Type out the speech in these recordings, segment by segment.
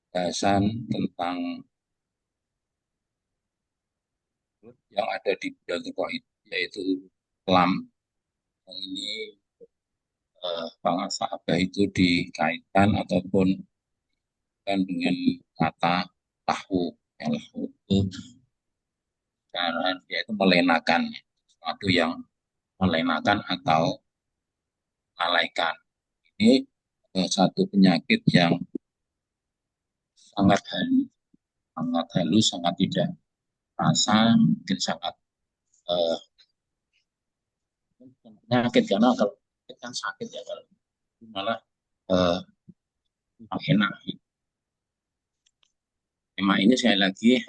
bahasan tentang yang ada di bulan Dzulhijjah, yaitu kelam. Yang ini para sahabat itu dikaitkan ataupun dengan kata lahu. Yang lahu itu cara dia itu melenakan sesuatu yang melenakan atau melalaikan. Ini satu penyakit yang sangat halus, sangat tidak rasa, mungkin sangat eh, penyakit, karena kalau penyakit kan sakit ya, kalau malah eh, enak. Tema ini sekali lagi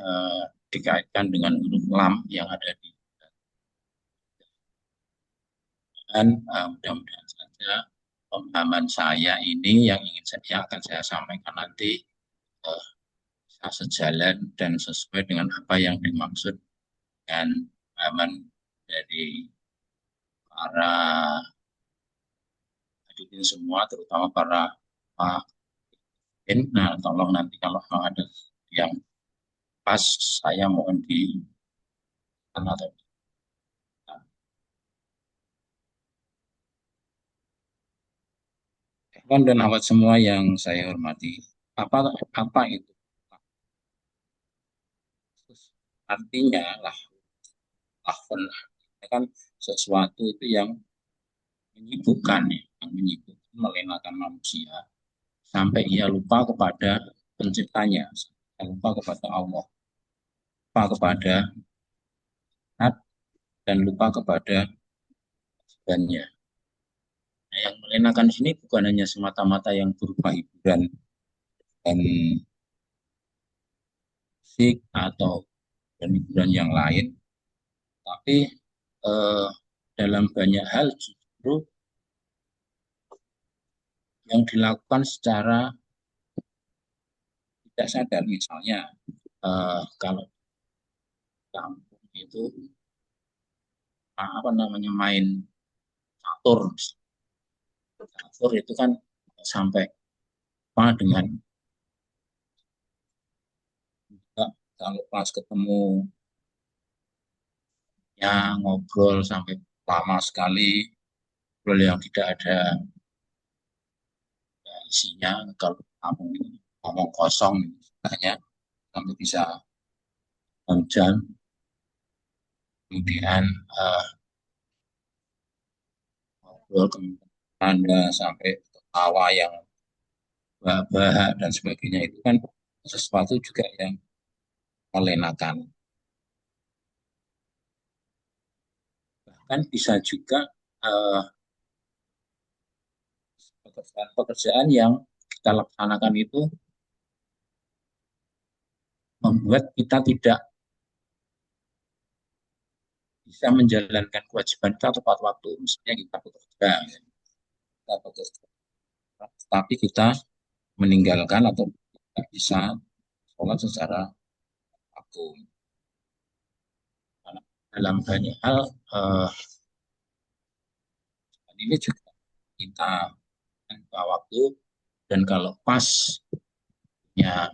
dikaitkan dengan huruf lam yang ada di, dan mudah-mudahan saja pemahaman saya ini yang akan saya sampaikan nanti uh, bisa sejalan dan sesuai dengan apa yang dimaksud dengan pemahaman dari para hadirin semua, terutama para hadirin. Nah, tolong nanti kalau ada yang pas, saya mohon di atau Ikhwan dan akhwat semua yang saya hormati. Apa apa itu? Artinya lah, lahfun kan sesuatu itu yang menyibukkan, ya, yang menyibukkan, melenakan manusia sampai ia lupa kepada penciptanya, lupa kepada Allah, lupa kepada Tuhan, dan lupa kepada Tuhannya. Nah, yang melenakan di sini bukan hanya semata-mata yang berupa hiburan dan musik atau dan hiburan yang lain, tapi eh, dalam banyak hal justru yang dilakukan secara tidak sadar. Misalnya kalau kampung itu apa namanya, main catur. Catur itu kan sampai apa dengan kalau pas ketemu ya ngobrol sampai lama sekali, ngobrol yang tidak ada isinya. Kalau kampung ini ngomong kosong hanya sampai bisa jam, kemudian ngobrol Anda sampai tawa yang bahak dan sebagainya, itu kan sesuatu juga yang melenakan. Bahkan bisa juga eh, pekerjaan-pekerjaan yang kita laksanakan itu membuat kita tidak bisa menjalankan kewajiban kita tepat waktu. Misalnya kita bekerja, tapi kita meninggalkan atau tidak bisa sholat secara waktu. Karena dalam banyak hal ini juga kita lupa waktu, dan kalau pas ya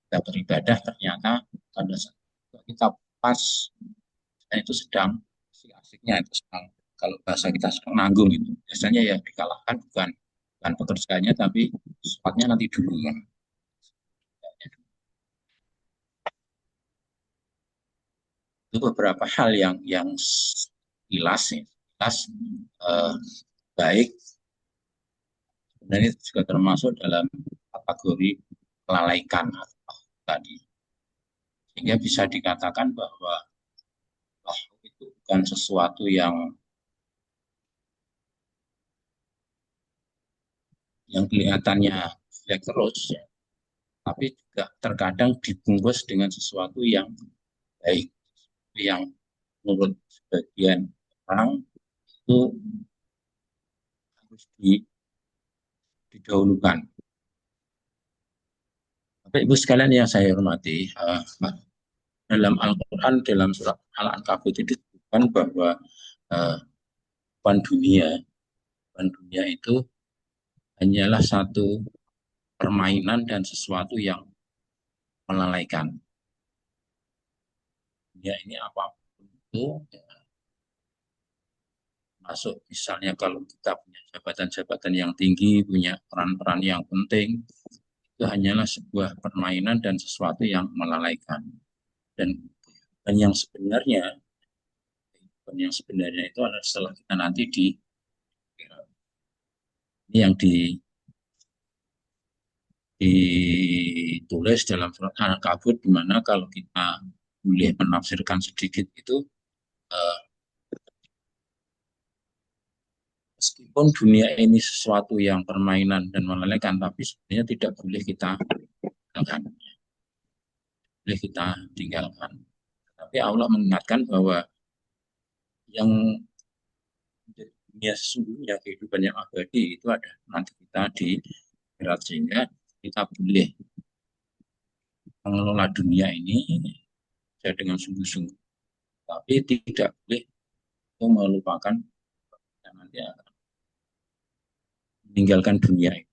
kita beribadah, ternyata pada saat kita pas itu sedang asik-asiknya, itu sedang, kalau bahasa kita sedang nanggung, itu biasanya ya dikalahkan bukan bukan pekerjaannya, tapi sholatnya nanti dulu kan. Itu beberapa hal yang jelas ya, jelas eh, baik, dan itu juga termasuk dalam kategori kelalaikan tadi, sehingga bisa dikatakan bahwa oh, itu bukan sesuatu yang kelihatannya jelek terus ya, tapi juga terkadang dibungkus dengan sesuatu yang baik, yang menurut sebagian orang itu harus didahulukan. Bapak Ibu sekalian yang saya hormati, dalam Al-Quran, dalam surat Al-Ankabut itu disebutkan bahwa uh, dunia, itu hanyalah satu permainan dan sesuatu yang melalaikan. Ya ini apapun itu, ya, masuk misalnya kalau kita punya jabatan-jabatan yang tinggi, punya peran-peran yang penting, itu hanyalah sebuah permainan dan sesuatu yang melalaikan. Dan, dan yang sebenarnya itu adalah setelah kita nanti ini yang ditulis dalam surat Al-Ankabut, di mana kalau kita boleh menafsirkan sedikit itu, eh, meskipun dunia ini sesuatu yang permainan dan melalaikan, tapi sebenarnya tidak boleh kita tinggalkan. Boleh kita tinggalkan. Tapi Allah mengingatkan bahwa yang dunia sesungguhnya, kehidupan yang abadi itu ada nanti kita di akhirat, sehingga kita boleh mengelola dunia ini ya dengan sungguh-sungguh. Tapi tidak boleh melupakan yang nanti akan meninggalkan dunia ini.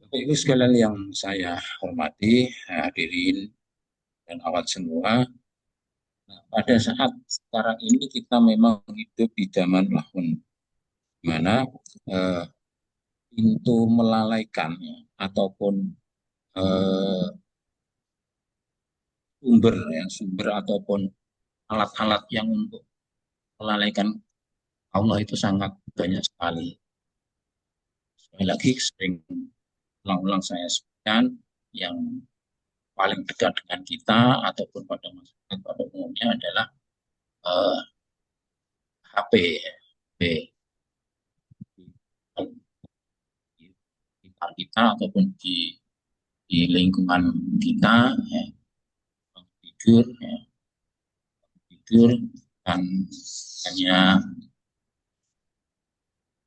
Bapak Ibu sekalian yang saya hormati, hadirin dan awat semua, nah, pada saat sekarang ini kita memang hidup di zaman lahun, di mana eh, pintu melalaikan ya, ataupun eh, sumber ataupun alat-alat yang untuk melalaikan Allah itu sangat banyak sekali. Sekali lagi sering ulang-ulang saya sebutkan, yang paling dekat dengan kita ataupun pada masyarakat pada umumnya adalah eh, HP, HP di sekitar kita ataupun di lingkungan kita, ya, tidur, ya, tidur dan hanya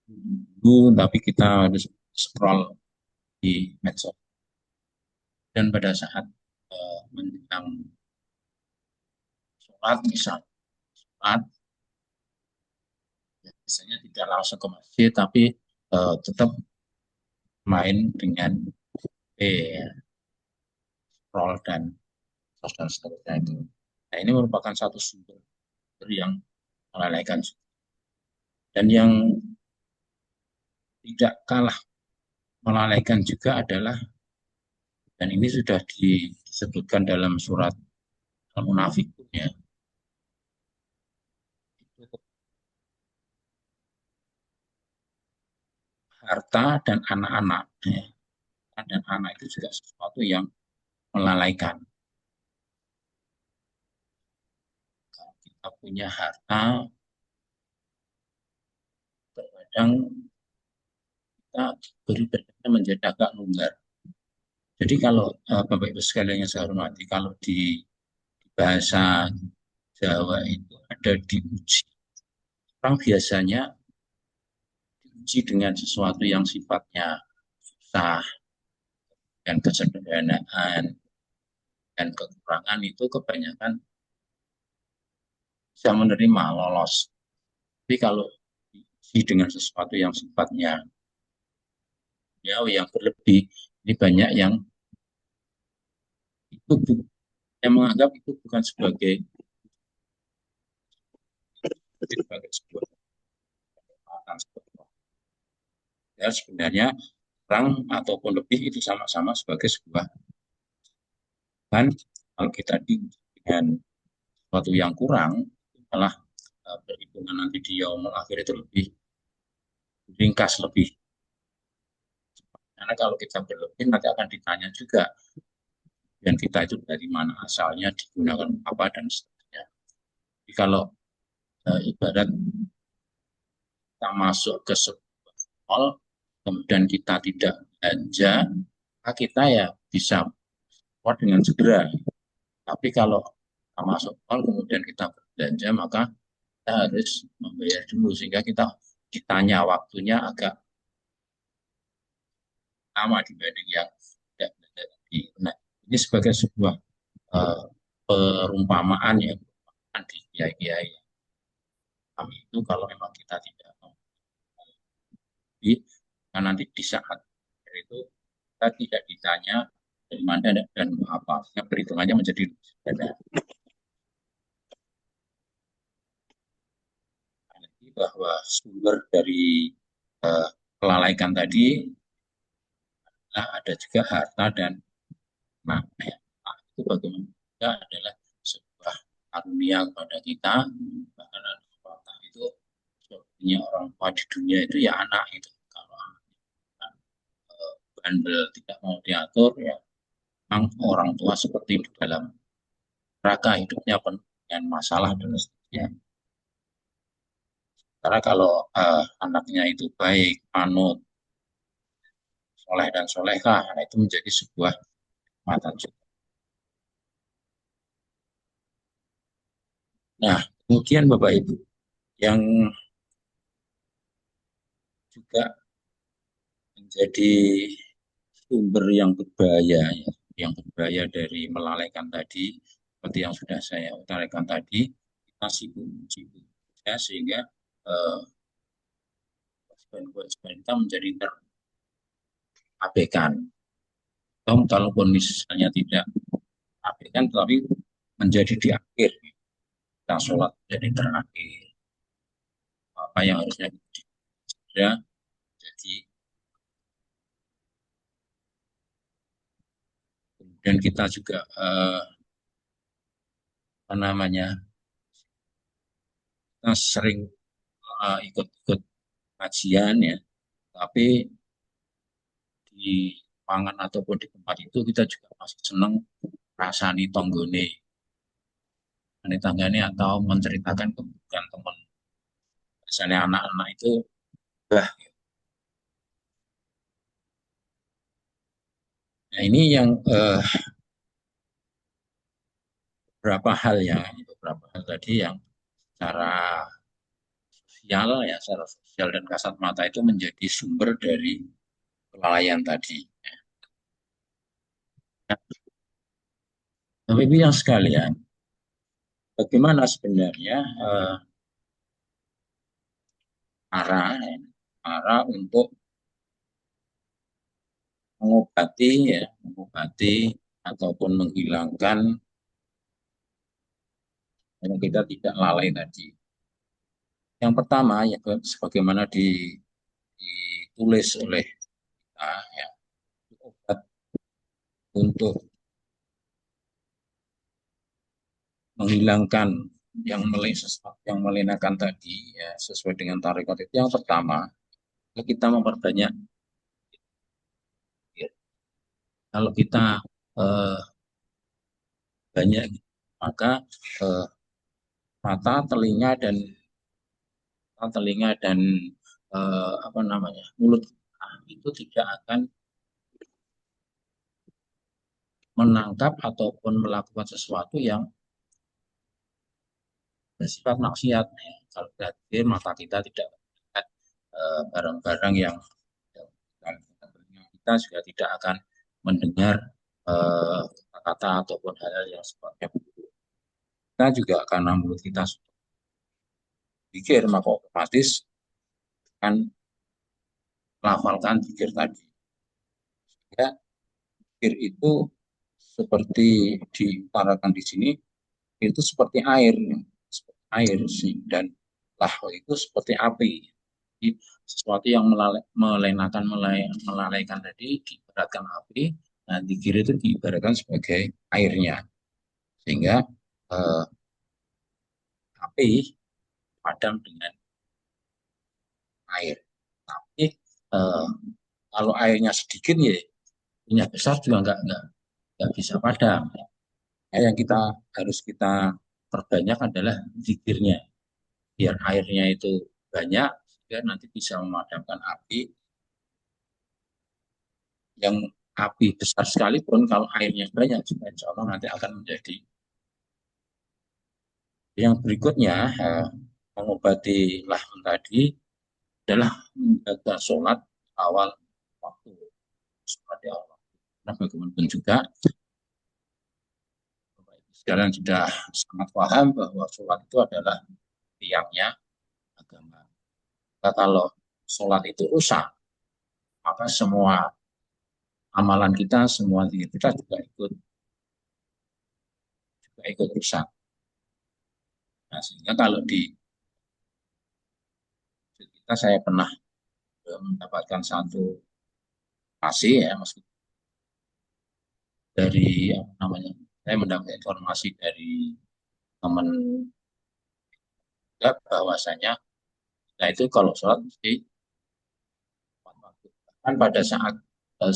dulu, tapi kita harus scroll di medsos. Dan pada saat menjelang sholat, misalnya sholat, biasanya tidak langsung ke masjid, tapi tetap main dengan scroll dan seterusnya itu. Nah, ini merupakan satu sumber yang melalaikan. Dan yang tidak kalah melalaikan juga adalah, dan ini sudah disebutkan dalam surat Al-Munafikun ya, itu harta dan anak-anak ya. Dan anak itu juga sesuatu yang melalaikan. Kalau kita punya harta, terkadang kita beribadahnya menjadi agak longgar. Jadi kalau Bapak Ibu sekalian yang saya hormati, kalau di bahasa Jawa itu ada diuji. Orang biasanya diuji dengan sesuatu yang sifatnya susah dan kesederhanaan dan kekurangan itu kebanyakan bisa menerima lolos. Tapi kalau diuji dengan sesuatu yang sifatnya ya yang berlebih, ini banyak yang itu yang menganggap itu bukan sebagai sebuah ya, sebenarnya kurang ataupun lebih itu sama-sama sebagai sebuah kan. Kalau kita dengan sesuatu yang kurang, malah perhitungan nanti di yaumul akhir itu lebih ringkas, lebih, karena kalau kita berlebih nanti akan ditanya juga dan kita itu dari mana asalnya, digunakan apa dan seterusnya. Jadi kalau ibarat kita masuk ke sebuah mall kemudian kita tidak belanja, maka kita ya bisa keluar dengan segera. Tapi kalau kita masuk mall kemudian kita belanja, maka kita harus membayar dulu, sehingga kita ditanya waktunya agak lama dibanding yang tidak belanja tadi. Nah, ini sebagai sebuah uh, perumpamaan ya, perumpamaan di kiai-kiai kami itu, kalau memang kita tidak Jadi nah, nanti di saat itu kita tidak ditanya dari mana dan apa, perhitungannya menjadi ada bahwa sumber dari kelalaikan tadi, nah, ada juga harta dan makna. Nah, itu bagaimana juga adalah sebuah karunia kepada kita. Bahkan ada itu punya orang tua di dunia itu ya anak itu. Kalau anak bandel tidak mau diatur ya memang orang tua seperti di dalam neraka hidupnya penuh dengan masalah dan seterusnya. Karena kalau anaknya itu baik, manut, soleh dan solehah, nah itu menjadi sebuah mata juga. Nah, kemudian Bapak Ibu, yang juga menjadi sumber yang berbahaya, ya, yang berbahaya dari melalaikan tadi, seperti yang sudah saya utarakan tadi, kita sibuk ya, sehingga eh, kewajiban kita menjadi terabaikan. Atau kalaupun misalnya tidak abaikan, tapi menjadi di akhir. Kita sholat jadi terakhir. Apa yang harusnya tidak jadi. Kemudian kita juga apa namanya, kita sering ikut-ikut kajian ya, tapi di pangan ataupun di tempat itu kita juga masih senang rasani tonggone, ini tanggane atau menceritakan keburukan teman. Misalnya anak-anak itu, bah, nah ini yang beberapa hal ya, beberapa hal tadi yang secara sosial ya, secara sosial dan kasat mata itu menjadi sumber dari kelalaian tadi. Nah, Bapak Ibu yang sekalian, bagaimana sebenarnya arah arah untuk mengobati ataupun menghilangkan yang kita tidak lalai tadi. Yang pertama ya sebagaimana ditulis oleh kita ya, obat untuk menghilangkan yang melenakan tadi ya sesuai dengan tarekat itu yang pertama ya kita memperbanyak ya. Kalau kita eh, banyak maka eh, mata, telinga dan apa namanya mulut itu tidak akan menangkap ataupun melakukan sesuatu yang bersifat maksiat. Ya. Kalau berarti mata kita tidak melihat barang-barang yang kita juga tidak akan mendengar kata-kata ataupun hal-hal yang sifatnya buruk. Kita juga karena mulut kita pikir maka otomatis akan melafalkan pikir tadi. Ya, pikir itu seperti diutarakan di sini itu seperti air, seperti air sih, dan lahwa itu seperti api. Jadi, sesuatu yang melenakan, melalaikan tadi diibaratkan api, nah dikir itu diibaratkan sebagai airnya, sehingga eh, api padam dengan air. Tapi eh, kalau airnya sedikit ya, minyak besar juga nggak bisa padam. Yang harus kita perbanyak adalah zikirnya, biar airnya itu banyak, sehingga nanti bisa memadamkan api yang api besar sekalipun kalau airnya banyak juga insya Allah nanti akan menjadi. Yang berikutnya mengobati lahun tadi adalah menjaga sholat awal waktu, sholat di awal waktu. Nah, bagaimanapun juga sekarang sudah sangat paham bahwa sholat itu adalah tiangnya agama. Nah, kalau sholat itu rusak, maka semua amalan kita, semua diri kita juga ikut rusak. Nah, sehingga kalau di kita saya pernah mendapatkan satu informasi ya, meskipun dari apa namanya, saya mendapat informasi dari teman juga bahwasanya kita itu kalau sholat mesti tepat waktu. Kan pada saat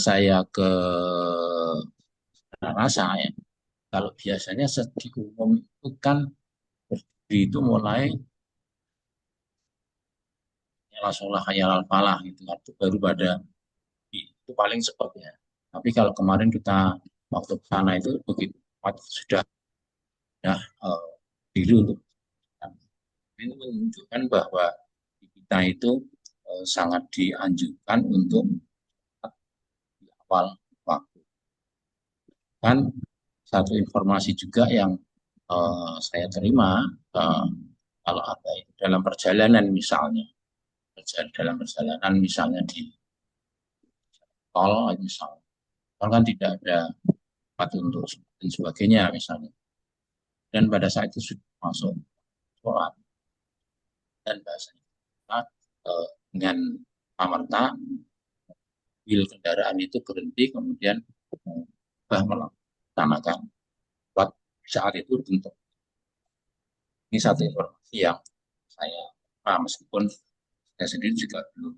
saya ke rasa ya, kalau biasanya di umum itu kan berdiri itu mulai ya sholat hayal al falah gitu kan, itu baru pada itu paling cepat ya. Tapi kalau kemarin kita waktu ke sana itu begitu sudah diri untuk ini menunjukkan bahwa kita itu sangat dianjurkan untuk di awal waktu. Kan satu informasi juga yang saya terima, kalau ada itu dalam perjalanan misalnya, dalam perjalanan misalnya di tol misalnya, tol kan tidak ada tempat untuk dan sebagainya misalnya. Dan pada saat itu sudah masuk sholat dan bahasanya kita, dengan amarta bil kendaraan itu berhenti kemudian melaksanakan sholat saat itu tentu. Ini satu informasi yang saya meskipun saya sendiri juga belum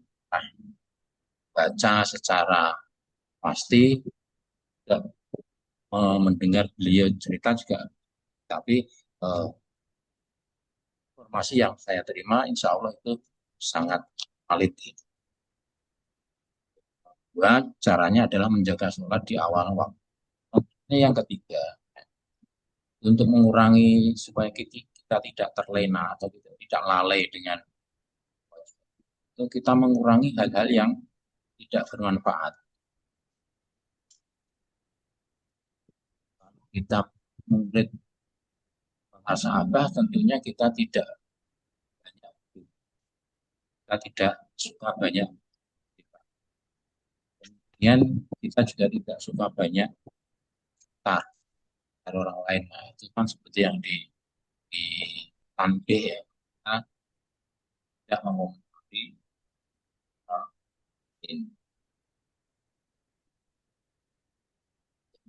baca secara pasti, tidak mendengar beliau cerita juga, tapi eh, informasi yang saya terima insya Allah itu sangat valid. Dua, caranya adalah menjaga sholat di awal waktu. Ini yang ketiga, untuk mengurangi supaya kita tidak terlena atau kita tidak lalai dengan itu, kita mengurangi hal-hal yang tidak bermanfaat. Kita murid sahabat tentunya kita tidak suka banyak. Kemudian kita juga tidak suka banyak dari orang lain. Nah, itu kan seperti yang di tanbih ya. Kita tidak mengomentari ini.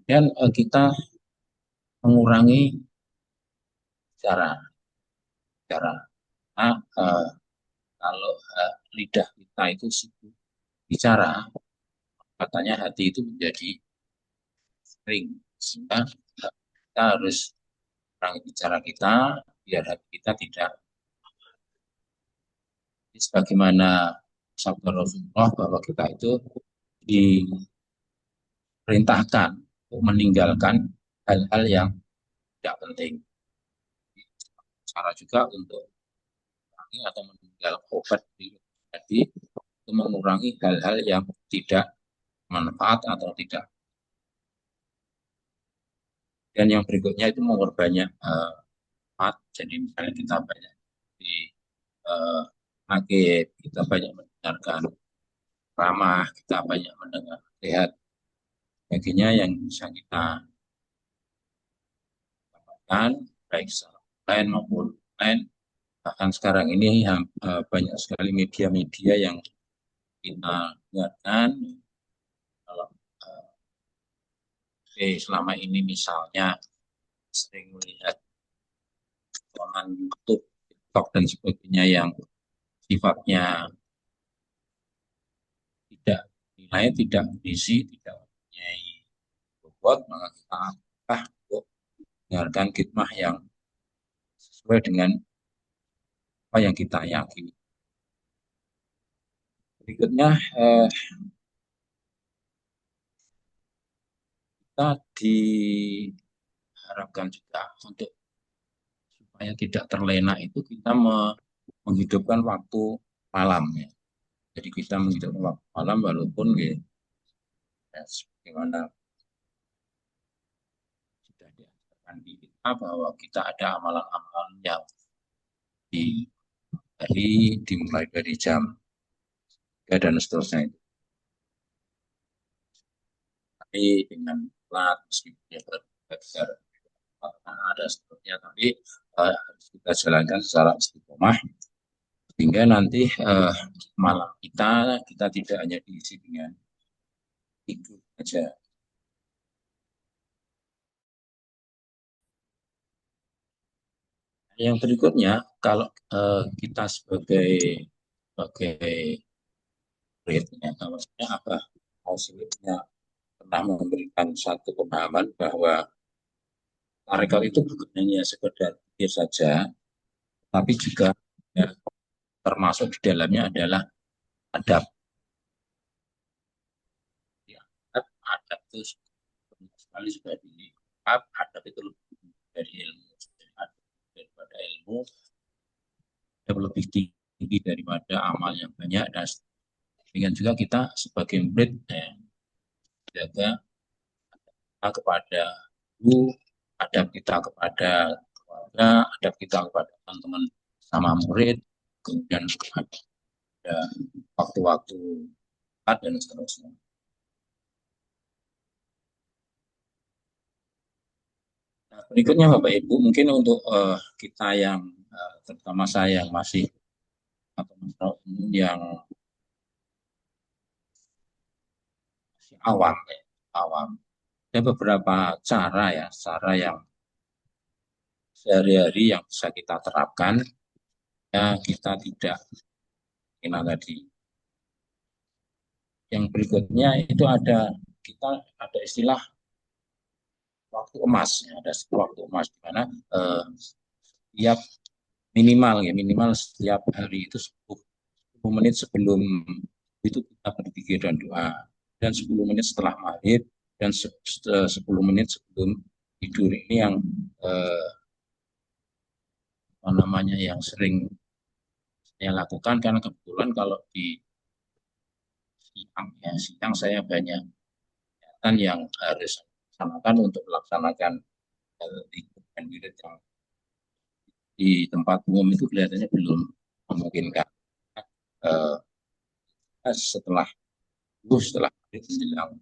Dan kita mengurangi cara cara nah, kalau lidah kita itu sibuk bicara, katanya hati itu menjadi sering, sehingga kita harus kurangi bicara kita biar hati kita tidak, sebagaimana sabda Rasulullah bahwa kita itu diperintahkan untuk meninggalkan hal-hal yang tidak penting. Cara juga untuk mengurangi atau meninggalkan obat jadi untuk mengurangi hal-hal yang tidak manfaat atau tidak. Dan yang berikutnya itu memperbanyak manfaat. Jadi misalnya kita banyak di maghrib, kita banyak mendengarkan ramah, kita banyak mendengar sehat, sebagainya yang bisa kita dapatkan baik secara online maupun offline. Bahkan sekarang ini banyak sekali media-media yang kita dengarkan. Kalau selama ini misalnya sering melihat tontonan YouTube, TikTok dan sebagainya yang sifatnya tidak nilai, tidak berisi, tidak mempunyai bobot, maka kita untuk mendengarkan khidmah yang sesuai dengan apa yang kita yakini. Berikutnya kita diharapkan juga untuk supaya tidak terlena itu kita menghidupkan waktu malam ya. Jadi kita menghidupkan waktu malam walaupun ya, sebagaimana sudah diajarkan di kita bahwa kita ada amalan-amalan yang di hari dimulai dari jam ya, dan seterusnya itu. Tapi dengan plat meskipun dia berbeda ada seterusnya, tapi harus kita jalankan secara istiqomah sehingga nanti malam kita tidak hanya diisi dengan tidur saja. Yang berikutnya, kalau kita sebagai murid, ya, maksudnya apa? Maksudnya pernah memberikan satu pemahaman bahwa tarekat itu bukan hanya sekedar pikir saja, tapi juga ya, termasuk di dalamnya adalah adab. Ya, adab itu sekali sudah adab itu lebih dari ilmu, daripada ilmu, lebih tinggi daripada amal yang banyak. Dan dengan juga kita sebagai murid jaga kepada guru, adab kita kepada keluarga, adab kita kepada teman-teman sama murid, kemudian ada waktu-waktu dan seterusnya. Nah, berikutnya Bapak Ibu, mungkin untuk kita yang terutama saya yang masih atau yang masih awam, awam. Ada beberapa cara yang sehari-hari yang bisa kita terapkan, ya kita tidak kena tadi. Yang berikutnya itu kita ada istilah waktu emas, ya, ada waktu emas di mana setiap minimal setiap hari itu 10 menit sebelum itu kita berzikir dan doa, dan 10 menit setelah maghrib, dan 10 menit sebelum tidur. Ini yang apa namanya yang sering saya lakukan karena kebetulan kalau di siang saya banyak kegiatan yang harus laksanakan untuk melaksanakan zikir dan wirid yang di tempat umum itu kelihatannya belum memungkinkan. Eh, setelah menjelang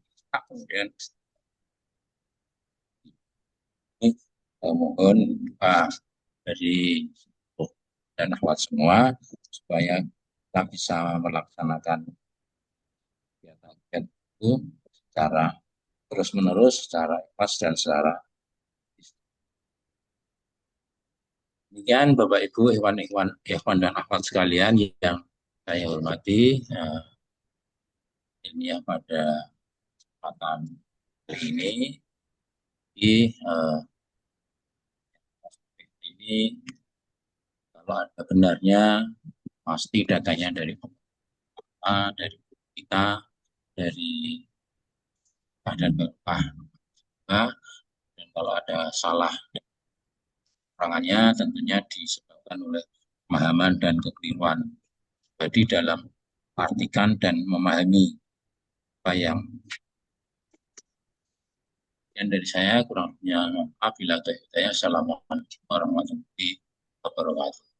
kemudian ini mohon doa dari dan akhwat semua supaya kita bisa melaksanakan kegiatan itu secara terus menerus, secara ikhlas dan secara demikian. Bapak Ibu, Ikhwan dan akhwat sekalian yang saya hormati, ini ya pada kesempatan ini di ini kalau ada benarnya pasti datanya dari dari kita, dari dan Bapak, dan kalau ada salah keterangannya tentunya disebabkan oleh pemahaman dan kekeliruan jadi dalam artikan dan memahami apa yang dari saya kurang lebihnya. Apabila saya assalamualaikum warahmatullahi wabarakatuh.